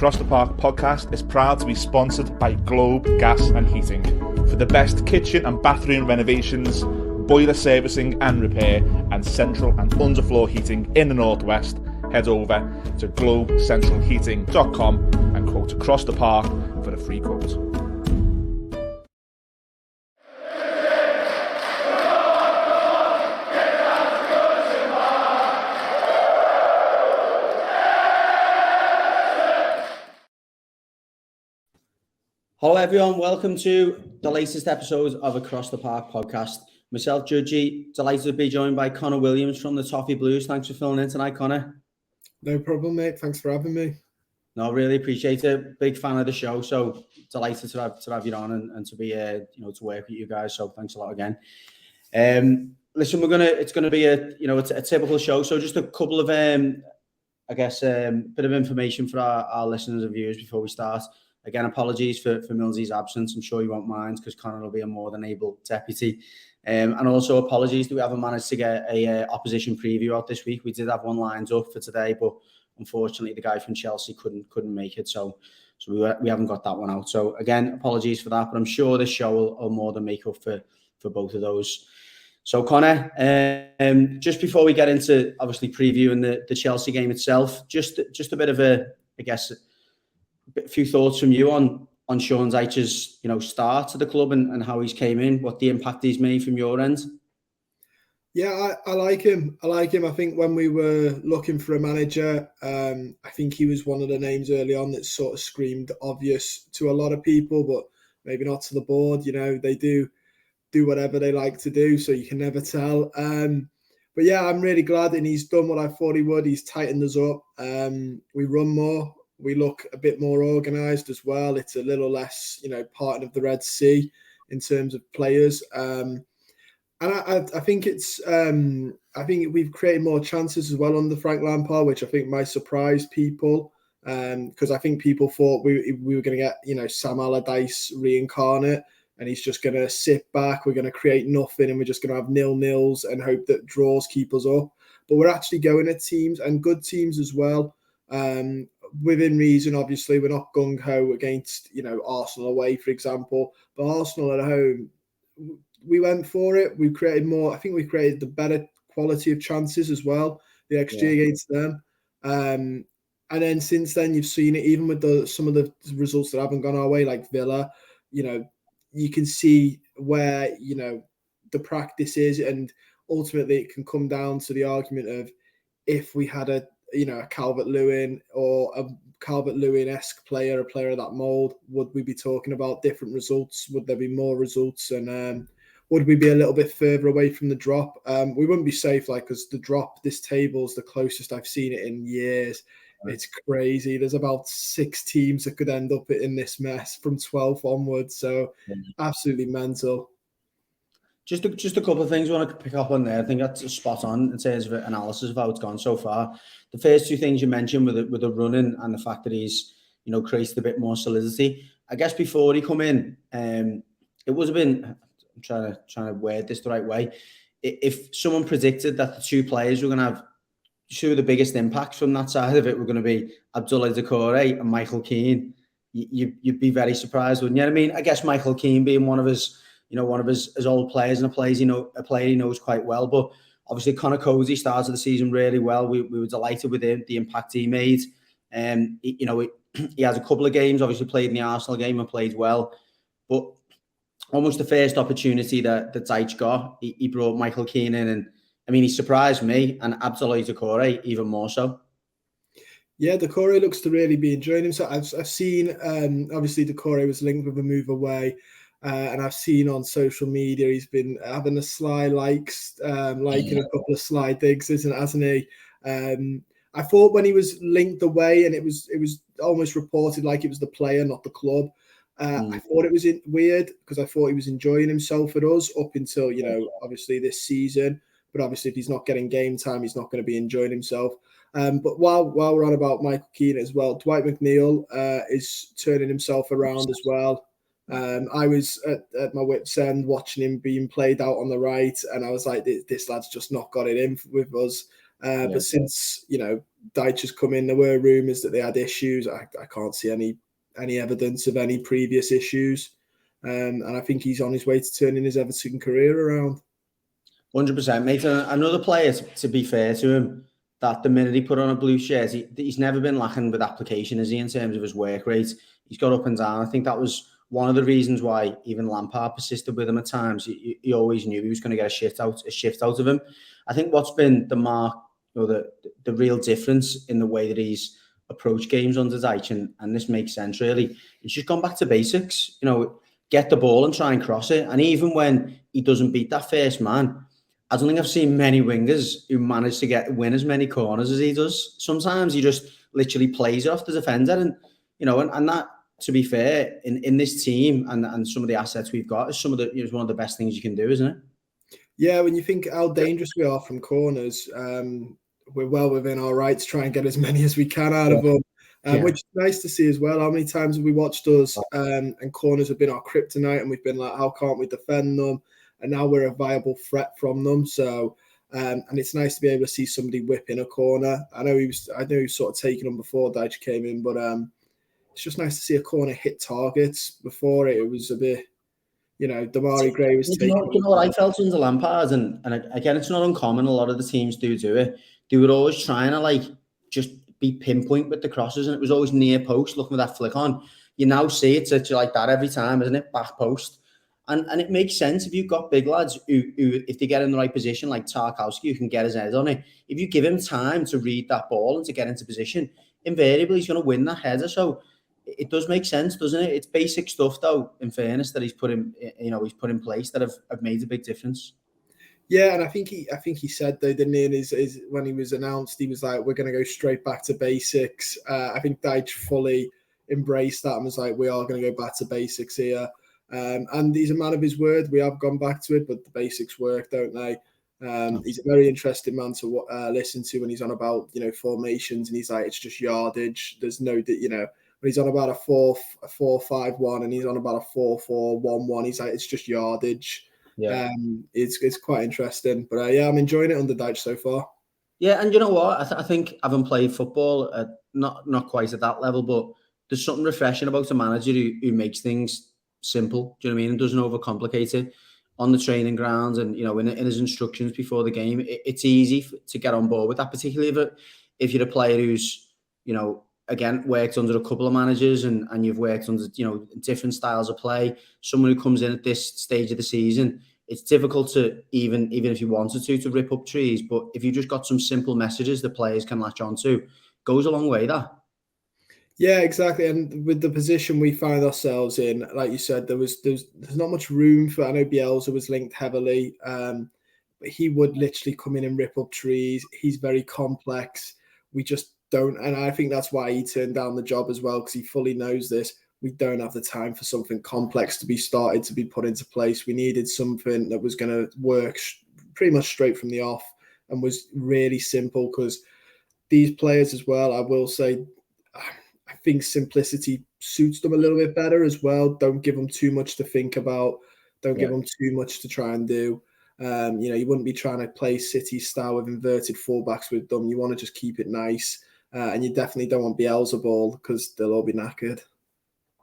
Across the Park podcast is proud to be sponsored by Globe Gas and Heating. For the best kitchen and bathroom renovations, boiler servicing and repair, and central and underfloor heating in the Northwest, head over to globecentralheating.com and quote Across the Park for a free quote. Hello everyone, welcome to the latest episode of Across the Park podcast. Myself, Judgy, delighted to be joined by Connor Williams from the Toffee Blues. Thanks for filling in tonight, Connor. No problem, mate. Thanks for having me. No, really appreciate it. Big fan of the show, so delighted to have you on and to be to work with you guys. So thanks a lot again. Listen, it's gonna be a typical show. So just a couple of bit of information for our listeners and viewers before we start. Again, apologies for Millsy's absence. I'm sure you won't mind because Connor will be a more than able deputy. And also apologies that we haven't managed to get a opposition preview out this week. We did have one lined up for today, but unfortunately the guy from Chelsea couldn't make it. So we haven't got that one out. So again, apologies for that, but I'm sure this show will more than make up for both of those. So Connor, just before we get into obviously previewing the Chelsea game itself, just a bit of a few thoughts from you on Sean Dyche's start to the club and how he's came in, what the impact he's made from your end. Yeah, I like him. I think when we were looking for a manager, I think he was one of the names early on that sort of screamed obvious to a lot of people, but maybe not to the board. They do whatever they like to do, so you can never tell. But yeah, I'm really glad, and he's done what I thought he would. He's tightened us up. We run more. We look a bit more organised as well. It's a little less, part of the Red Sea in terms of players. And I think I think we've created more chances as well under Frank Lampard, which I think might surprise people. Because I think people thought we were going to get, Sam Allardyce reincarnate, and he's just going to sit back. We're going to create nothing, and we're just going to have 0-0s and hope that draws keep us up. But we're actually going at teams and good teams as well. Within reason, obviously, we're not gung-ho against, Arsenal away, for example. But Arsenal at home, we went for it. We created more. I think we created the better quality of chances as well, the XG against them. And then since then, you've seen it, even with some of the results that haven't gone our way, like Villa, you can see where, the practice is. And ultimately, it can come down to the argument of if we had a Calvert-Lewin or a Calvert-Lewin-esque player, a player of that mould, would we be talking about different results? Would there be more results? And would we be a little bit further away from the drop? We wouldn't be safe, because the drop, this table is the closest I've seen it in years. Right. It's crazy. There's about 6 teams that could end up in this mess from 12th onwards. So absolutely mental. Just a couple of things I want to pick up on there. I think that's spot on in terms of analysis of how it's gone so far. The first 2 things you mentioned with the running and the fact that he's, created a bit more solidity. I guess before he come in, it would have been, I'm trying to word this the right way. If someone predicted that the 2 players were going to have 2 of the biggest impacts from that side of it were going to be Abdoulaye Doucouré and Michael Keane, you'd be very surprised, wouldn't you? I mean, I guess Michael Keane being one of his old players and a player he knows quite well. But obviously, Connor Cody started the season really well. We were delighted with him, the impact he made. He has a couple of games, obviously played in the Arsenal game and played well. But almost the first opportunity that Dyche got, he brought Michael Keane in. And, I mean, he surprised me, and Abdoulaye Doucouré even more so. Yeah, Doucouré looks to really be enjoying himself. I've seen, obviously, Doucouré was linked with a move away. And I've seen on social media he's been having a sly liking a couple of sly digs, hasn't he? I thought when he was linked away and it was almost reported like it was the player, not the club. I thought it was weird because I thought he was enjoying himself at us up until, obviously this season. But obviously if he's not getting game time, he's not going to be enjoying himself. But while we're on about Michael Keane as well, Dwight McNeil is turning himself around as well. I was at my wit's end watching him being played out on the right, and I was like, this lad's just not got it in with us. But since Dyche has come in, there were rumours that they had issues. I can't see any evidence of any previous issues, and I think he's on his way to turning his Everton career around. 100%, mate. Another player, to be fair to him, that the minute he put on a blue shirt, he's never been lacking with application, is he, in terms of his work rate? He's got up and down. I think that was one of the reasons why even Lampard persisted with him at times. He always knew he was going to get a shift out of him. I think what's been the mark, the real difference in the way that he's approached games under Dyche, and this makes sense really, he's just gone back to basics. Get the ball and try and cross it. And even when he doesn't beat that first man, I don't think I've seen many wingers who manage to win as many corners as he does. Sometimes he just literally plays it off the defender, and that, to be fair, in this team and some of the assets we've got, is one of the best things you can do, isn't it? Yeah, when you think how dangerous we are from corners, we're well within our right to try and get as many as we can out of them, which is nice to see as well. How many times have we watched us and corners have been our kryptonite, and we've been like, how can't we defend them? And now we're a viable threat from them. So, and it's nice to be able to see somebody whip in a corner. I know he was sort of taking them before Dyche came in, but it's just nice to see a corner hit targets. Before it was a bit, Demarai Gray was taking. You know what I felt under Lampard, and again, it's not uncommon. A lot of the teams do it. They were always trying to just be pinpoint with the crosses, and it was always near post, looking with that flick on. You now see it's like that every time, isn't it? Back post. And it makes sense if you've got big lads who, if they get in the right position, like Tarkowski, who can get his head on it, if you give him time to read that ball and to get into position, invariably he's going to win that header. So it does make sense, doesn't it? It's basic stuff, though, in fairness, that he's put in place that have made a big difference. Yeah, and I think he said, though, didn't he, in his when he was announced, he was like, we're going to go straight back to basics. I think Dyche fully embraced that and was like, we are going to go back to basics here. And he's a man of his word. We have gone back to it, but the basics work, don't they? He's a very interesting man to listen to when he's on about, formations, and he's like, it's just yardage. There's no, when he's on about a 4-5-1 and he's on about a 4-4-1-1, he's like, it's just yardage. Yeah. It's quite interesting. But I'm enjoying it under Dyche so far. Yeah, and you know what? I think having played football, not quite at that level, but there's something refreshing about a manager who makes things simple. Do you know what I mean? And doesn't overcomplicate it on the training grounds, and in his instructions before the game. It's easy to get on board with that, particularly if you're a player who's again worked under a couple of managers and you've worked under different styles of play. Someone who comes in at this stage of the season, it's difficult to even if you wanted to rip up trees. But if you just got some simple messages that players can latch onto, goes a long way. That. Yeah, exactly. And with the position we find ourselves in, like you said, there's not much room for. I know Bielsa was linked heavily, but he would literally come in and rip up trees. He's very complex. We just don't, and I think that's why he turned down the job as well, because he fully knows this. We don't have the time for something complex to be started, to be put into place. We needed something that was going to work pretty much straight from the off and was really simple, because these players as well, I will say, I think simplicity suits them a little bit better as well. Don't give them too much to think about. Don't give them too much to try and do. You wouldn't be trying to play City style with inverted fullbacks with them. You want to just keep it nice. And you definitely don't want Bielsa ball, because they'll all be knackered.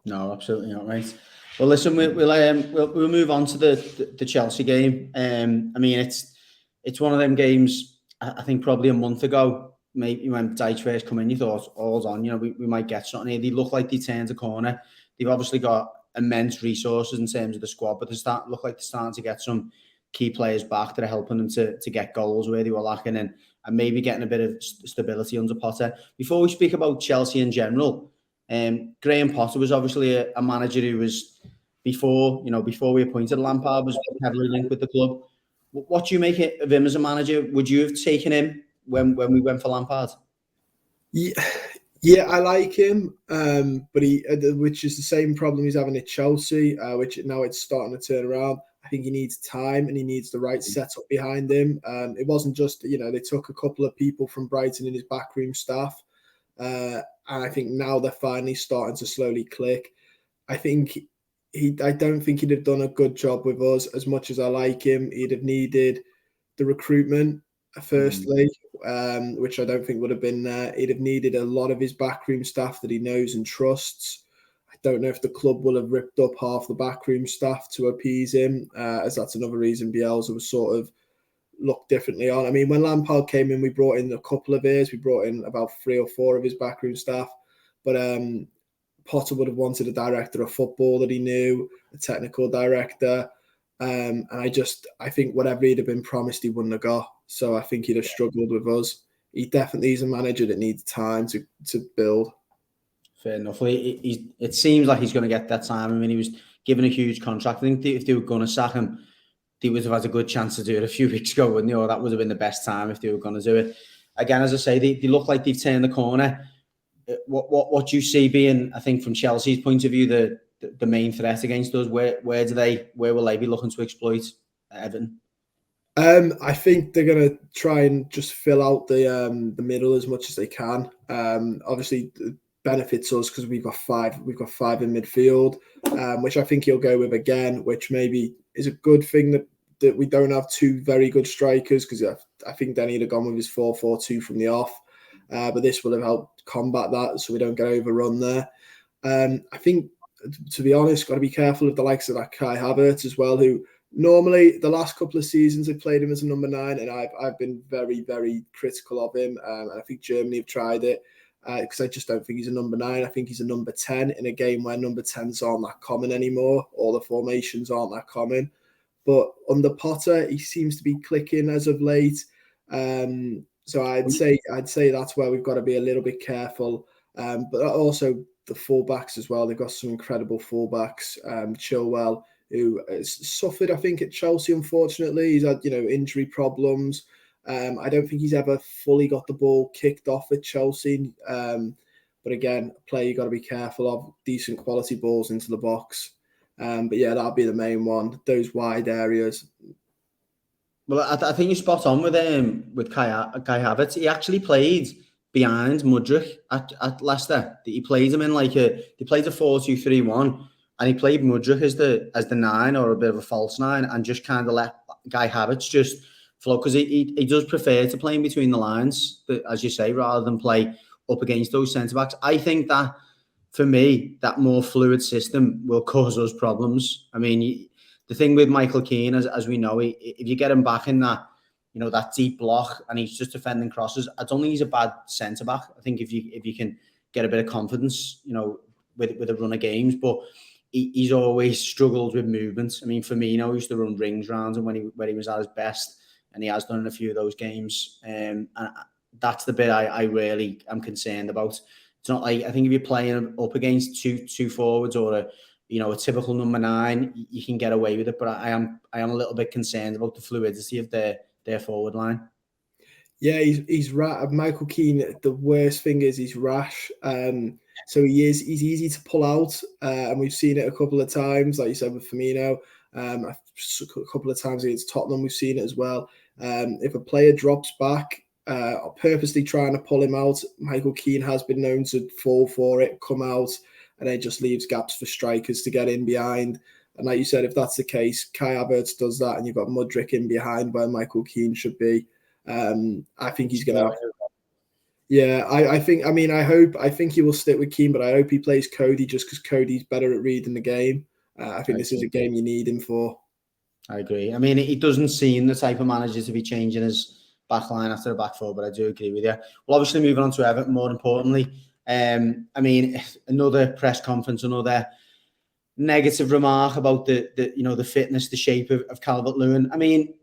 No, absolutely not, right. Well, listen, we'll move on to the Chelsea game. I mean, it's one of them games. I think probably a month ago, maybe when Dyche first come in, you thought, all's on, we might get something here. They look like they turned a corner. They've obviously got immense resources in terms of the squad, but look like they're starting to get some key players back that are helping them to get goals where they were lacking, and maybe getting a bit of stability under Potter. Before we speak about Chelsea in general, Graham Potter was obviously a manager who was, before we appointed Lampard, was heavily linked with the club. What do you make of him as a manager? Would you have taken him when we went for Lampard? Yeah, I like him, but which is the same problem he's having at Chelsea, which now it's starting to turn around. I think he needs time and he needs the right setup behind him. It wasn't just, they took a couple of people from Brighton in his backroom staff, and I think now they're finally starting to slowly click. I don't think he'd have done a good job with us. As much as I like him, he'd have needed the recruitment firstly, which I don't think would have been there. He'd have needed a lot of his backroom staff that he knows and trusts. I don't know if the club will have ripped up half the backroom staff to appease him, as that's another reason Bielsa was sort of looked differently on. I mean, when Lampard came in, we brought in a couple of his. We brought in about 3 or 4 of his backroom staff. But Potter would have wanted a director of football that he knew, a technical director. And I think whatever he'd have been promised, he wouldn't have got. So I think he'd have struggled with us. He definitely is a manager that needs time to build. Fair enough. It seems like he's going to get that time. I mean, he was given a huge contract. I think if they were going to sack him, they would have had a good chance to do it a few weeks ago, wouldn't they? Or that would have been the best time if they were going to do it. Again, as I say, they look like they've turned the corner. What do you see being, I think, from Chelsea's point of view, the main threat against us? Where will they be looking to exploit Everton? I think they're going to try and just fill out the middle as much as they can. Obviously, it benefits us because we've got five in midfield, which I think he'll go with again, which maybe is a good thing that we don't have 2 very good strikers, because I think then he'd have gone with his 4-4-2 from the off. But this will have helped combat that, so we don't get overrun there. I think, to be honest, got to be careful of the likes of that Kai Havertz as well, who normally the last couple of seasons I played him as a number 9, and I've been very, very critical of him. And I think Germany have tried it because I just don't think he's a number 9. I think he's a number 10 in a game where number 10s aren't that common anymore. All the formations aren't that common. But under Potter, he seems to be clicking as of late. So I'd say that's where we've got to be a little bit careful. But also the fullbacks as well. They've got some incredible fullbacks. Chilwell, who has suffered, I think, at Chelsea, unfortunately. He's had, injury problems. I don't think he's ever fully got the ball kicked off at Chelsea. But again, a player you've got to be careful of. Decent quality balls into the box. But yeah, that'll be the main one. Those wide areas. Well, I think you're spot on with Kai Havertz. He actually played behind Mudryk at Leicester. He played him in they played a 4-2-3-1, and he played Mudryk as the 9 or a bit of a false 9, and just kind of let Kai Havertz just flow, because he does prefer to play in between the lines, as you say, rather than play up against those centre backs. I think that, for me, that more fluid system will cause us problems. I mean, the thing with Michael Keane, as we know, if you get him back in that, that deep block and he's just defending crosses, I don't think he's a bad centre back. I think if you can get a bit of confidence, with a run of games, but he's always struggled with movement. I mean, Firmino used to run rings round him when he was at his best, and he has done in a few of those games. And that's the bit I really am concerned about. It's not like, I think if you're playing up against two forwards or a typical number 9, you can get away with it. But I am a little bit concerned about the fluidity of their forward line. Yeah, he's Michael Keane. The worst thing is he's rash. So he's easy to pull out, and we've seen it a couple of times, like you said with Firmino. A couple of times against Tottenham, we've seen it as well. If a player drops back, purposely trying to pull him out, Michael Keane has been known to fall for it, come out, and it just leaves gaps for strikers to get in behind. And like you said, if that's the case, Kai Havertz does that, and you've got Mudryk in behind where Michael Keane should be. I think he's going to. Yeah, I think he will stick with Keane, but I hope he plays Cody just because Cody's better at reading the game. I think this is a game you need him for. I agree. I mean, he doesn't seem the type of manager to be changing his back line after a back four, but I do agree with you. Well, obviously moving on to Everton, more importantly. I mean, another press conference, another negative remark about the fitness, the shape of Calvert-Lewin. I mean,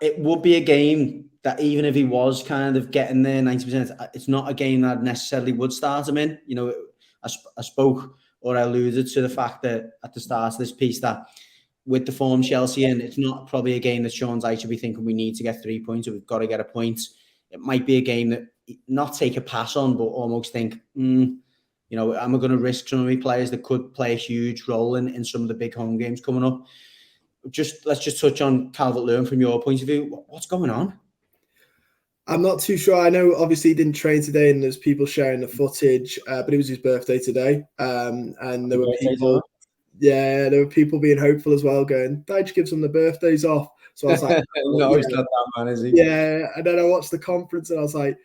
it would be a game that even if he was kind of getting there 90%, it's not a game that necessarily would start him in. I spoke or I alluded to the fact that at the start of this piece that with the form Chelsea in, it's not probably a game that Sean Dyche should be thinking we need to get 3 points or we've got to get a point. It might be a game that not take a pass on, but almost think, am I going to risk some of my players that could play a huge role in some of the big home games coming up? Let's just touch on Calvert-Lewin from your point of view. What's going on? I'm not too sure. I know obviously he didn't train today and there's people sharing the footage, but it was his birthday today. And there were people being hopeful as well, going, Dyche gives them the birthdays off. So I was like, no, he's not that man, is he? Yeah, and then I watched the conference and I was like,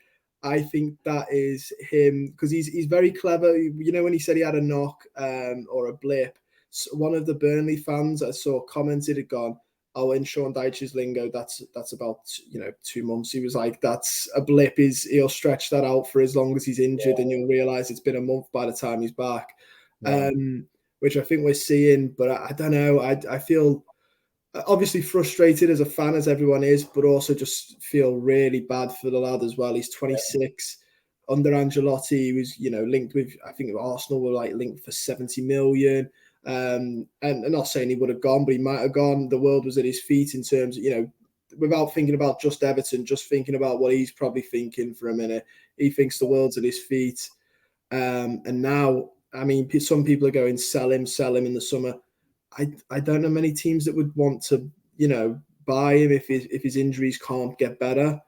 I think that is him because he's very clever. You know, when he said he had a knock or a blip, so one of the Burnley fans I saw commented had gone, "Oh, in Sean Dyche's lingo, that's about 2 months." He was like, "That's a blip. He'll stretch that out for as long as he's injured, and you'll realise it's been a month by the time he's back." Yeah. Which I think we're seeing, but I don't know. I feel obviously frustrated as a fan, as everyone is, but also just feel really bad for the lad as well. He's 26. Under Ancelotti, he was, linked with, I think Arsenal were like linked for 70 million. And not saying he would have gone, but he might have gone. The world was at his feet in terms of, without thinking about just Everton, just thinking about what he's probably thinking for a minute. He thinks the world's at his feet. And now, I mean, some people are going, sell him in the summer. I don't know many teams that would want to, buy him if his injuries can't get better.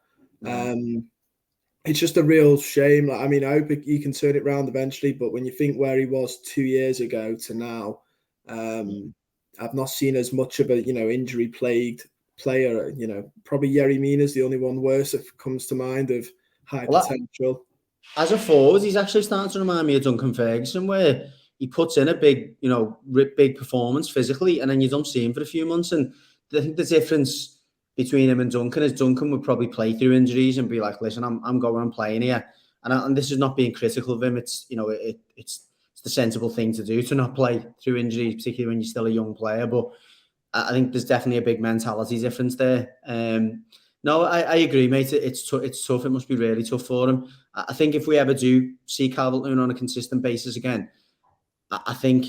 It's just a real shame. I mean, I hope he can turn it around eventually. But when you think where he was 2 years ago to now, I've not seen as much of a injury plagued player. Probably Yerry Mina's the only one worse that comes to mind of high potential. As a forward, he's actually starting to remind me of Duncan Ferguson, where he puts in a big, big performance physically, and then you don't see him for a few months. And I think the difference between him and Duncan is Duncan would probably play through injuries and be like, "Listen, I'm going and playing here." And this is not being critical of him. It's it's the sensible thing to do, to not play through injuries, particularly when you're still a young player. But I think there's definitely a big mentality difference there. No, I agree, mate. It's tough. It must be really tough for him. I think if we ever do see Calvert-Lewin on a consistent basis again, I think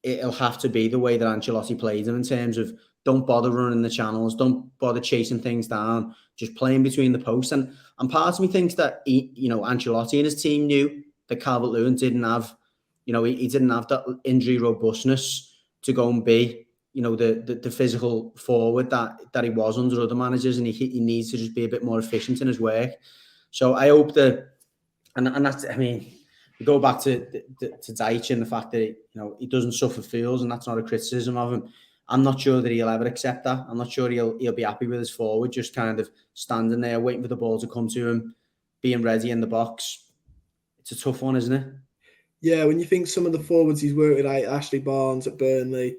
it'll have to be the way that Ancelotti played him, in terms of don't bother running the channels, don't bother chasing things down, just playing between the posts. And part of me thinks that Ancelotti and his team knew that Calvert-Lewin didn't have, he didn't have that injury robustness to go and be, the physical forward that he was under other managers, and he needs to just be a bit more efficient in his work. So I hope that, and that's, I mean, we go back to Dyche and the fact that he doesn't suffer fools, and that's not a criticism of him. I'm not sure that he'll ever accept that. I'm not sure he'll be happy with his forward just kind of standing there waiting for the ball to come to him, being ready in the box. It's a tough one, isn't it? Yeah, when you think some of the forwards he's worked with, like Ashley Barnes at Burnley,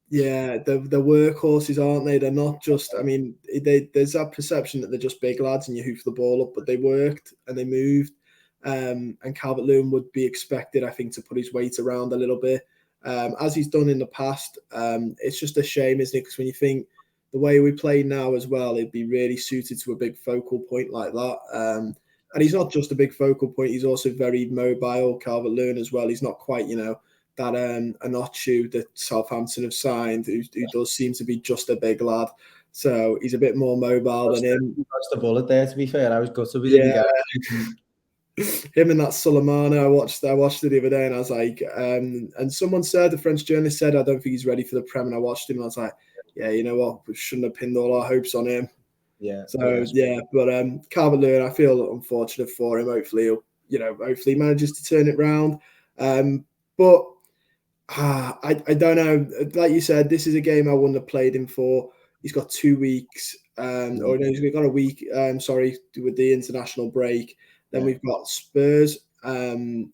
yeah, they're workhorses, aren't they? They're not just, I mean, there's that perception that they're just big lads and you hoof the ball up, but they worked and they moved. And Calvert-Lewin would be expected, I think, to put his weight around a little bit, as he's done in the past. It's just a shame, isn't it? Because when you think the way we play now as well, it'd be really suited to a big focal point like that. And he's not just a big focal point, he's also very mobile, Calvert-Lewin as well. He's not quite, that Anochu that Southampton have signed, who does seem to be just a big lad. So he's a bit more mobile than him. He dodged the bullet there, to be fair. I was gutted we didn't get it. Him and that Suleimana, I watched it the other day, and I was like, and someone said, the French journalist said, I don't think he's ready for the Prem, and I watched him, and I was like, yeah, you know what, we shouldn't have pinned all our hopes on him. Yeah. So yeah, but Calvert-Lewin, I feel unfortunate for him. Hopefully he manages to turn it round. But I don't know. Like you said, this is a game I wouldn't have played him for. He's got 2 weeks, or no, he's got a week. With the international break. Then we've got Spurs, and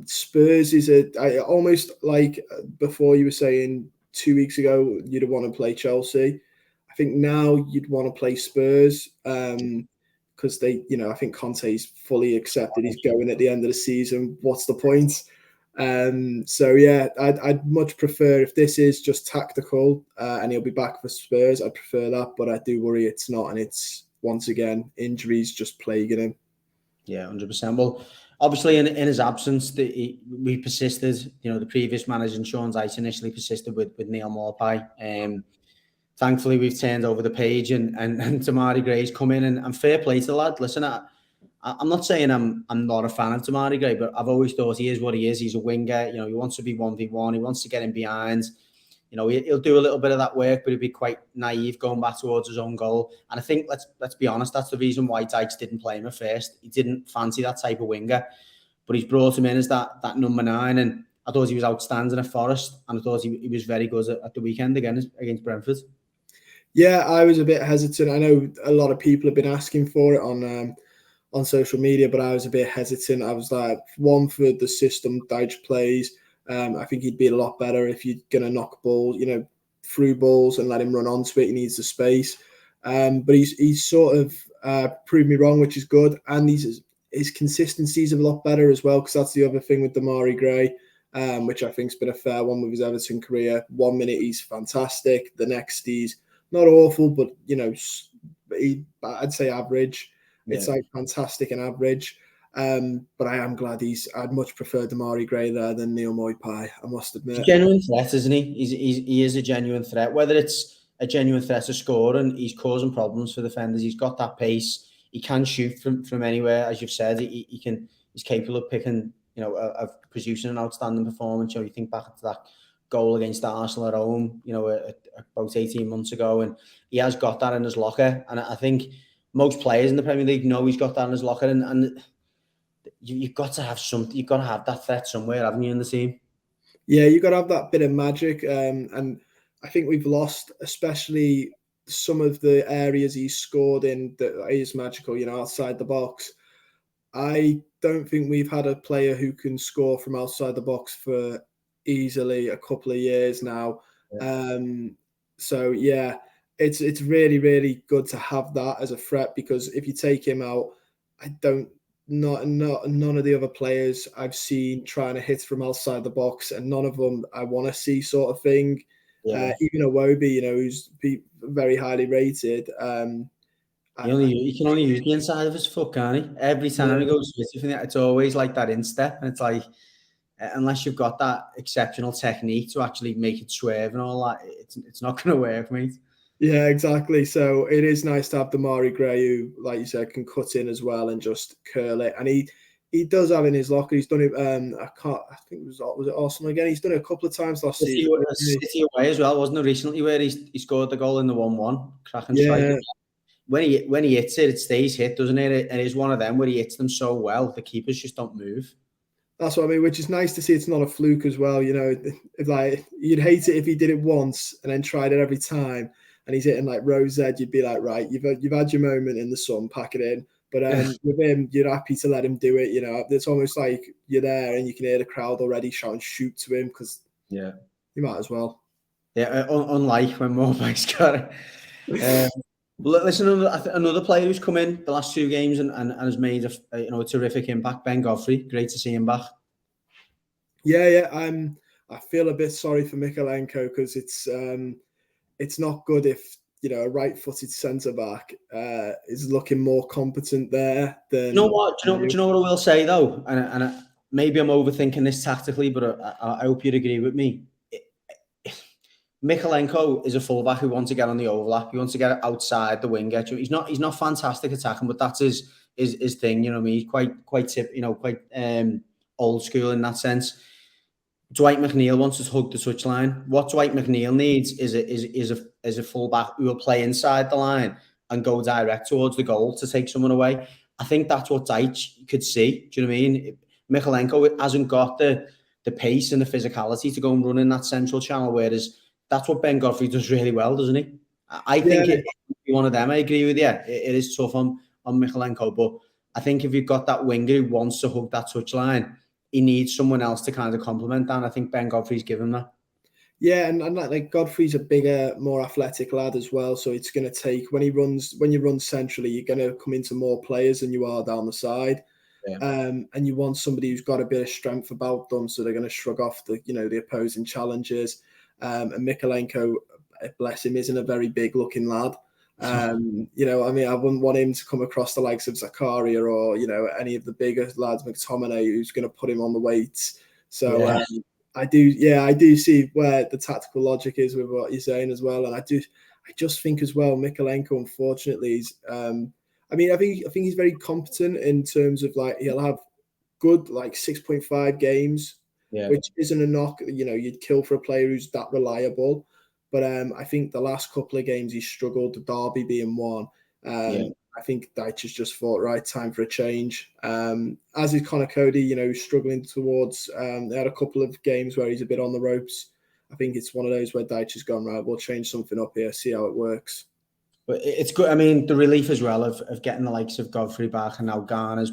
Spurs is almost like before you were saying 2 weeks ago you'd want to play Chelsea. I think now you'd want to play Spurs because they, I think Conte's fully accepted he's going at the end of the season. What's the point? So yeah, I'd much prefer if this is just tactical and he'll be back for Spurs. I'd prefer that, but I do worry it's not, and it's once again injuries just plaguing him. Yeah, 100%. Well, obviously in his absence, we persisted. The previous manager, Sean Dyche, initially persisted with Neil Maupay. Thankfully, we've turned over the page and Demarai Gray's come in, and fair play to the lad. Listen, I'm not saying I'm not a fan of Demarai Gray, but I've always thought he is what he is. He's a winger. He wants to be 1v1. He wants to get in behind. He'll do a little bit of that work, but he'd be quite naive going back towards his own goal. And I think, let's be honest, that's the reason why Dyche didn't play him at first. He didn't fancy that type of winger, but he's brought him in as that number 9. And I thought he was outstanding at Forest, and I thought he was very good at the weekend again against Brentford. Yeah, I was a bit hesitant. I know a lot of people have been asking for it on social media, but I was a bit hesitant. I was like, one, for the system Dyche plays. I think he'd be a lot better if you're going to knock balls, through balls and let him run onto it. He needs the space. But he's sort of proved me wrong, which is good. And his consistency is a lot better as well, because that's the other thing with Demarai Gray, which I think's been a fair one with his Everton career. 1 minute he's fantastic, the next he's not awful, but I'd say average. Yeah. It's like fantastic and average. But I am glad I'd much prefer Demarai Gray there than Neil Moipai, I must admit. He's a genuine threat, isn't he? He is a genuine threat. Whether it's a genuine threat to score and he's causing problems for defenders, he's got that pace. He can shoot from anywhere, as you've said. He's capable of picking, of producing an outstanding performance. You think back to that goal against Arsenal at home, about 18 months ago, and he has got that in his locker. And I think most players in the Premier League know he's got that in his locker, and you've got to have something. You've got to have that threat somewhere, haven't you, in the team? Yeah, you've got to have that bit of magic, and I think we've lost, especially some of the areas he's scored in that is magical, outside the box. I don't think we've had a player who can score from outside the box for easily a couple of years now. Yeah. So yeah, it's really, really good to have that as a threat, because if you take him out, none of the other players I've seen trying to hit from outside the box, and none of them I want to see, sort of thing. Yeah. Even Iwobi, who's very highly rated. He can only use the inside of his foot, can't he? Every time he goes, it's always like that instep, and it's like, unless you've got that exceptional technique to actually make it swerve and all that, it's not going to work, mate. Yeah, exactly. So it is nice to have Demarai Gray, who, like you said, can cut in as well and just curl it. And he does have in his locker. He's done it. I think was it Arsenal again? He's done it a couple of times last season. City away as well, wasn't it? Recently, where he scored the goal in the 1-1, cracking strike. When he hits it, it stays hit, doesn't it? And it's one of them where he hits them so well, the keepers just don't move. That's what I mean, which is nice to see. It's not a fluke as well. If like, you'd hate it if he did it once and then tried it every time, and he's hitting like Rose Z, you'd be like, right, you've had your moment in the sun, pack it in. But with him, you're happy to let him do it. It's almost like you're there and you can hear the crowd already shouting shoot to him, because you might as well. Yeah, unlike when Morphe's got it. Listen, another player who's come in the last 2 games and has made a terrific impact, Ben Godfrey. Great to see him back. Yeah. I feel a bit sorry for Mykolenko, because it's not good if a right-footed centre back is looking more competent there than. You know what? Do you know what I will say though? And maybe I'm overthinking this tactically, but I hope you'd agree with me. Mykolenko is a fullback who wants to get on the overlap. He wants to get outside the winger. He's not fantastic attacking, but that's his thing. He's quite old school in that sense. Dwight McNeil wants to hug the touchline. What Dwight McNeil needs is a fullback who will play inside the line and go direct towards the goal to take someone away. I think that's what Dyche could see. Do you know what I mean? Mykolenko hasn't got the pace and the physicality to go and run in that central channel, whereas that's what Ben Godfrey does really well, doesn't he? I think it'd be one of them. I agree with you. It is tough on Mykolenko, but I think if you've got that winger who wants to hug that touchline, he needs someone else to kind of complement that. And I think Ben Godfrey's given that. Yeah, and like Godfrey's a bigger, more athletic lad as well. So it's going to take, when you run centrally, you're going to come into more players than you are down the side. Yeah. And you want somebody who's got a bit of strength about them, so they're going to shrug off the opposing challenges. And Mykolenko, bless him, isn't a very big looking lad. I wouldn't want him to come across the likes of Zakaria or, any of the bigger lads, McTominay, who's going to put him on the weights. So I do see where the tactical logic is with what you're saying as well. And I just think as well, Mykolenko, unfortunately, is, I think he's very competent in terms of like, he'll have good, like 6.5 games, which isn't a knock. You'd kill for a player who's that reliable. But I think the last couple of games he struggled, the Derby being one. I think Dyche has just thought, right, time for a change. As is Connor Cody, struggling towards, they had a couple of games where he's a bit on the ropes. I think it's one of those where Dyche has gone, right, we'll change something up here, see how it works. But it's good. I mean, the relief as well of getting the likes of Godfrey back and now Garner's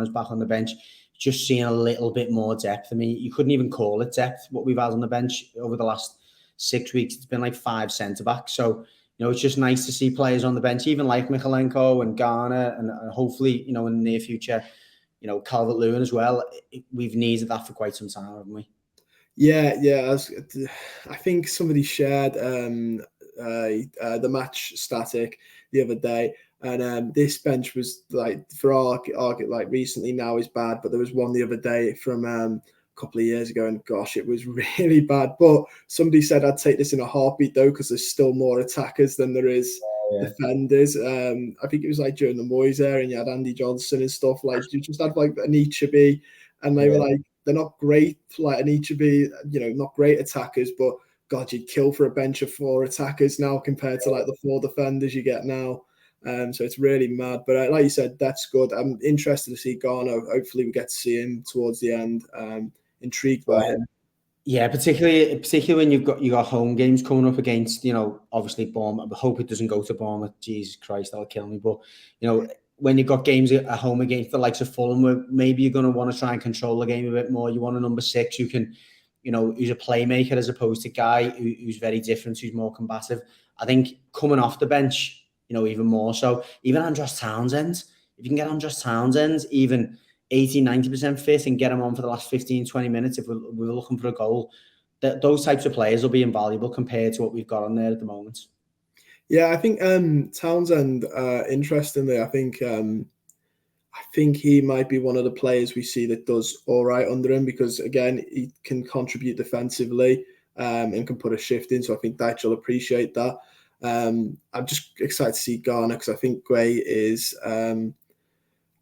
back on the bench, just seeing a little bit more depth. I mean, you couldn't even call it depth, what we've had on the bench over the last 6 weeks. It's been like 5 centre-backs. So, it's just nice to see players on the bench, even like Michalenko and Garner, and hopefully, in the near future, Calvert-Lewin as well. We've needed that for quite some time, haven't we? Yeah. I think somebody shared the match static the other day, and this bench was like, for argue like recently now is bad, but there was one the other day from a couple of years ago, and gosh, it was really bad. But somebody said I'd take this in a heartbeat though, because there's still more attackers than there is defenders. I think it was like during the Moyes era, and you had Andy Johnson and stuff. Like, you just had like Anichebe, and they were like, they're not great, like Anichebe, not great attackers, but God, you'd kill for a bench of 4 attackers now compared to like the 4 defenders you get now. So it's really mad. But like you said, that's good. I'm interested to see Garner. Hopefully we get to see him towards the end. Intrigued by him. Yeah, particularly when you got home games coming up against, obviously Bournemouth. I hope it doesn't go to Bournemouth. Jesus Christ, that'll kill me. But, when you've got games at home against the likes of Fulham, where maybe you're going to want to try and control the game a bit more. You want a number 6 who can, who's a playmaker as opposed to Guy, who's very different, who's more combative. I think coming off the bench, even more so. Even Andros Townsend, if you can get Andros Townsend even 80-90% fit and get him on for the last 15-20 minutes if we're looking for a goal, those types of players will be invaluable compared to what we've got on there at the moment. Yeah, I think Townsend, interestingly, I think he might be one of the players we see that does all right under him, because again, he can contribute defensively and can put a shift in. So I think Dyche will appreciate that. I'm just excited to see Garner, because I think Gray is.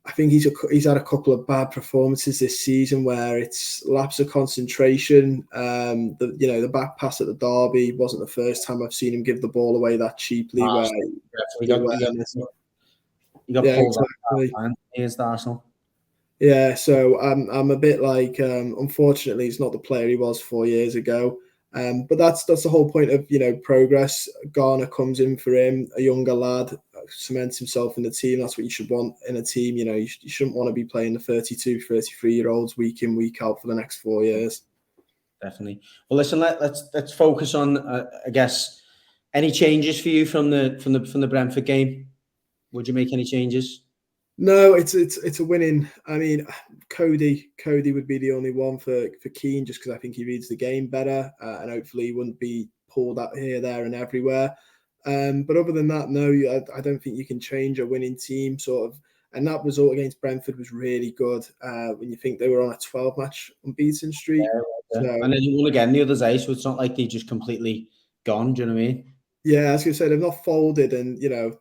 I think he's had a couple of bad performances this season where it's lapse of concentration. The back pass at the derby wasn't the first time I've seen him give the ball away that cheaply. He got pulled exactly. Against Arsenal. Yeah, so I'm a bit like, unfortunately, he's not the player he was 4 years ago. But that's the whole point of progress. Garner comes in for him, a younger lad, cements himself in the team. That's what you should want in a team. You shouldn't want to be playing the 32, 33-year-olds week in, week out for the next 4 years. Definitely. Well, listen, let's focus on I guess any changes for you from the Brentford game. Would you make any changes? No, it's a winning. I mean, Cody would be the only one for Keane, just because I think he reads the game better, and hopefully he wouldn't be pulled out here, there, and everywhere. But other than that, no, I don't think you can change a winning team, sort of. And that result against Brentford was really good when you think they were on a 12-match unbeaten streak. Yeah. So, and then you won again the other day, so it's not like they just completely gone. Do you know what I mean? Yeah, I was going to say, they've not folded and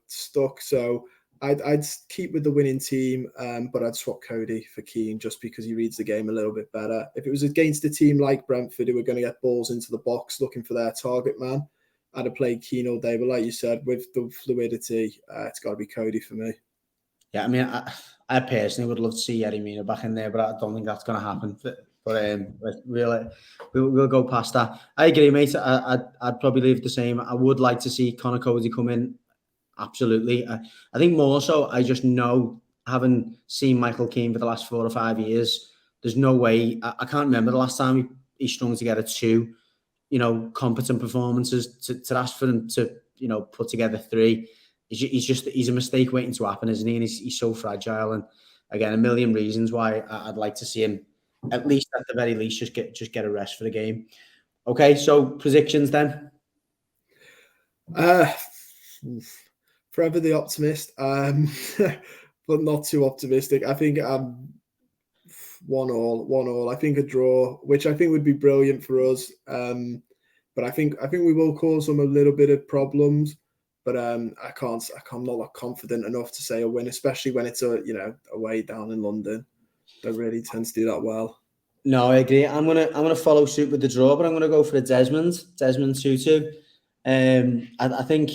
stuck. So I'd keep with the winning team, but I'd swap Cody for Keane just because he reads the game a little bit better. If it was against a team like Brentford who were going to get balls into the box looking for their target man, I'd have played Keane all day. But like you said, with the fluidity, it's got to be Cody for me. Yeah, I mean, I personally would love to see Yerry Mina back in there, but I don't think that's going to happen. But we'll go past that. I agree, mate. I'd probably leave the same. I would like to see Connor Cody come in. Absolutely. I think more so, I just know, having seen Michael Keane for the last 4 or 5 years, there's no way. I can't remember the last time he strung together 2, competent performances to ask for him to, put together 3. He's a mistake waiting to happen, isn't he? And he's so fragile. And again, a million reasons why I'd like to see him, at least at the very least, just get a rest for the game. Okay, so predictions then. Forever the optimist, but not too optimistic. I think 1-1. I think a draw, which I think would be brilliant for us. But I think we will cause them a little bit of problems. But I'm not confident enough to say a win, especially when it's away down in London. They really tend to do that well. No, I agree. I'm gonna follow suit with the draw, but I'm gonna go for a Desmond 2-2. I think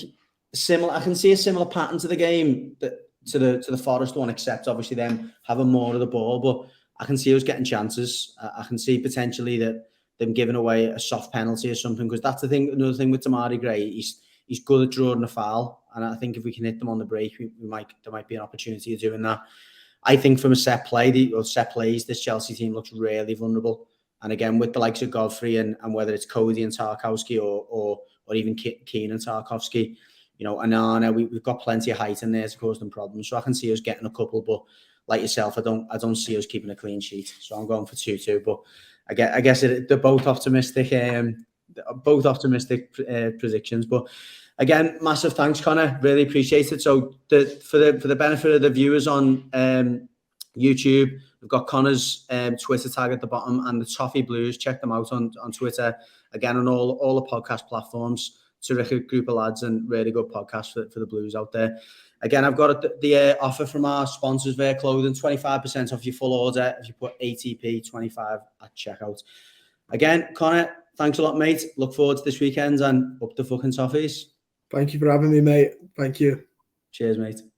similar. I can see a similar pattern to the game to the Forest one, except obviously them having more of the ball. But I can see us getting chances. I can see potentially that them giving away a soft penalty or something, because that's the thing. Another thing with Demarai Gray, he's good at drawing a foul, and I think if we can hit them on the break, there might be an opportunity of doing that. I think from a set plays, this Chelsea team looks really vulnerable. And again, with the likes of Godfrey and whether it's Cody and Tarkowski or even Keane and Tarkowski, you know, Anana, we've got plenty of height in there to cause them problems. So I can see us getting a couple, but like yourself, I don't see us keeping a clean sheet. So I'm going for 2-2. But I guess they're both optimistic. Predictions. But again, massive thanks, Connor. Really appreciate it. So for the benefit of the viewers on YouTube, we've got Connor's Twitter tag at the bottom and the Toffee Blues. Check them out on Twitter. Again, on all the podcast platforms. Terrific group of lads and really good podcast for the Blues out there. Again, I've got the offer from our sponsors, Wear Clothing, 25% off your full order if you put ATP 25 at checkout. Again, Connor, thanks a lot, mate. Look forward to this weekend and up the fucking Toffees. Thank you for having me, mate. Thank you. Cheers, mate.